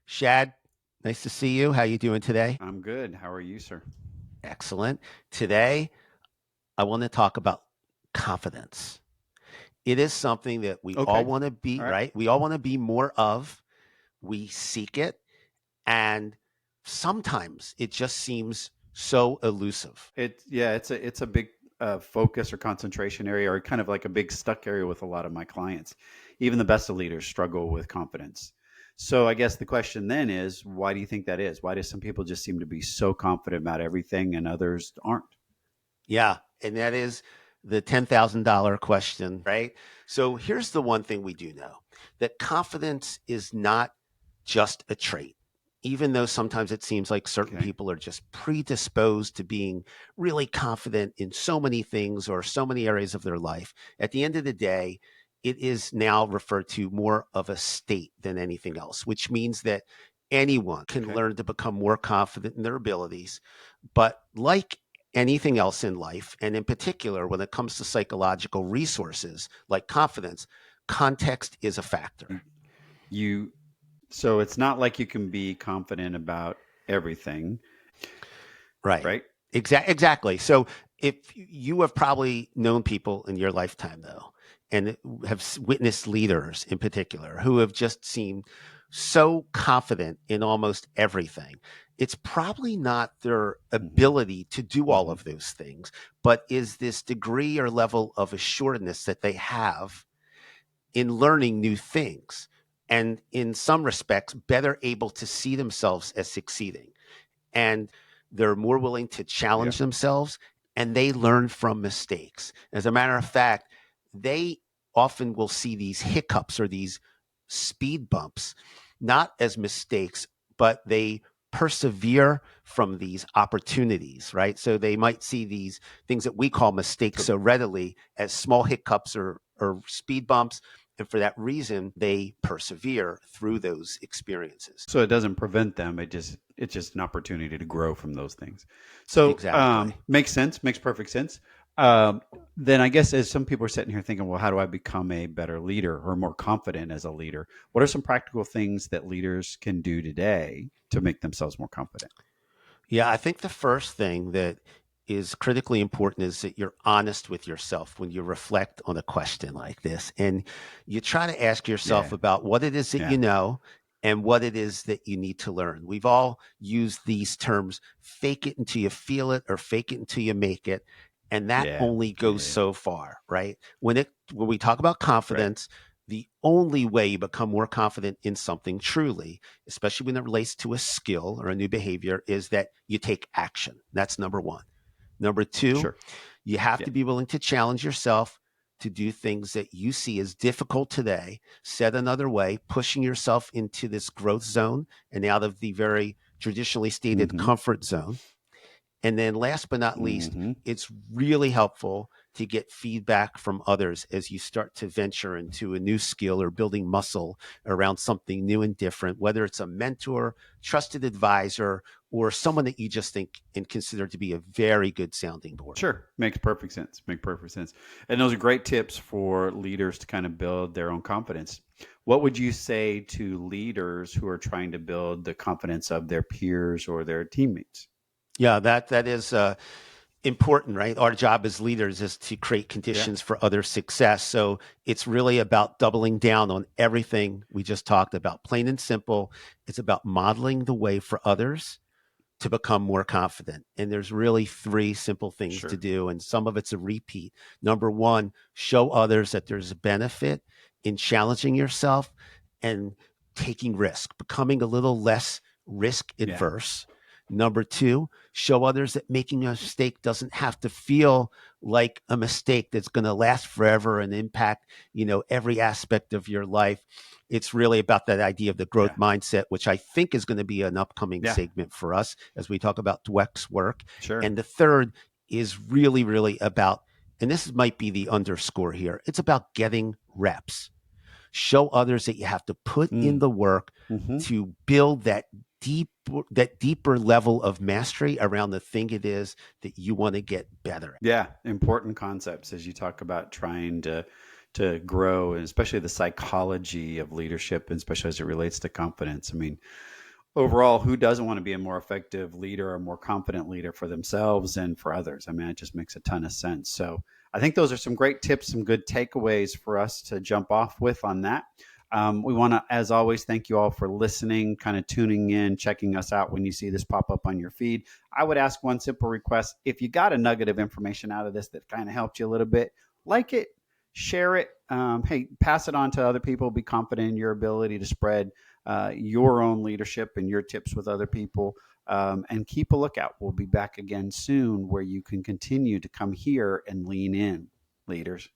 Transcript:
Shad, nice to see you. How you doing today? I'm good. How are you, sir? Excellent. Today, I want to talk about confidence. It is something that we all Okay. want to be, All right. right? We all want to be more of. We seek it, and sometimes it just seems so elusive. It's a big focus or concentration area, or kind of like a big stuck area with a lot of my clients. Even the best of leaders struggle with confidence. So I guess the question then is, why do you think that is? Why do some people just seem to be so confident about everything and others aren't? Yeah, and that is the $10,000 question, right? So here's the one thing we do know, that confidence is not just a trait. Even though sometimes it seems like certain Okay. people are just predisposed to being really confident in so many things or so many areas of their life, at the end of the day, it is now referred to more of a state than anything else, which means that anyone can Okay. learn to become more confident in their abilities. But like anything else in life, and in particular, when it comes to psychological resources like confidence, context is a factor. You, you so it's not like you can be confident about everything, Right. right? Exactly. So if you have probably known people in your lifetime, though, and have witnessed leaders in particular who have just seemed so confident in almost everything, it's probably not their Hmm. ability to do all Hmm. of those things, but is this degree or level of assuredness that they have in learning new things, and in some respects better able to see themselves as succeeding, and they're more willing to Yeah. challenge themselves, and they learn from mistakes. As a matter of fact, they often will see these hiccups or these speed bumps not as mistakes, but they persevere from these opportunities, right? So they might see these things that we call mistakes So so readily as small hiccups or speed bumps. And for that reason, they persevere through those experiences. so it doesn't prevent them. It's just an opportunity to grow from those things. So Exactly. makes sense. Makes perfect sense. Um, then I guess as some people are sitting here thinking, well, how do I become a better leader or more confident as a leader? What are some practical things that leaders can do today to make themselves more confident? Yeah, I think the first thing that is critically important is that you're honest with yourself when you reflect on a question like this. And you try to ask yourself Yeah. about what it is that Yeah. you know and what it is that you need to learn. We've all used these terms, fake it until you feel it or fake it until you make it. And that Yeah. only Yeah. goes Yeah. so far, right? When we talk about Right. confidence, the only way you become more confident in something truly, especially when it relates to a skill or a new behavior, is that you take action. That's number one. Number two, Sure. you have Yeah. to be willing to challenge yourself to do things that you see as difficult today. Said another way, pushing yourself into this growth zone and out of the very traditionally stated Mm-hmm. comfort zone. And then last but not least, Mm-hmm. it's really helpful to get feedback from others as you start to venture into a new skill or building muscle around something new and different, whether it's a mentor, trusted advisor, or someone that you just think and consider to be a very good sounding board. Sure. Makes perfect sense. Make perfect sense. And those are great tips for leaders to kind of build their own confidence. What would you say to leaders who are trying to build the confidence of their peers or their teammates? Yeah, that is important, right? Our job as leaders is to create Yeah. conditions for other success. So it's really about doubling down on everything we just talked about. Plain and simple, it's about modeling the way for others to become more confident. And there's really three simple things to Sure. do, and some of it's a repeat. Number one, show others that there's a benefit in challenging yourself and taking risk, becoming a little less risk Yeah. adverse. Number two, show others that making a mistake doesn't have to feel like a mistake that's going to last forever and impact, every aspect of your life. It's really about that idea of the growth Yeah. mindset, which I think is going to be an upcoming Yeah. segment for us as we talk about Dweck's work. Sure. And the third is really, really about, and this might be the underscore here, it's about getting reps. Show others that you have to put in Mm. the work Hmm. to build that deeper level of mastery around the thing it is that you want to get better at. Yeah. Important concepts as you talk about trying to grow, and especially the psychology of leadership, and especially as it relates to confidence. I mean, Overall, who doesn't want to be a more effective leader or more confident leader for themselves and for others? I mean, it just makes a ton of sense. So I think those are some great tips, some good takeaways for us to jump off with on that. We want to, as always, thank you all for listening, kind of tuning in, checking us out when you see this pop up on your feed. I would ask one simple request. If you got a nugget of information out of this that kind of helped you a little bit, like it, share it. Hey, pass it on to other people. Be confident in your ability to spread your own leadership and your tips with other people. And keep a lookout. We'll be back again soon where you can continue to come here and lean in, leaders.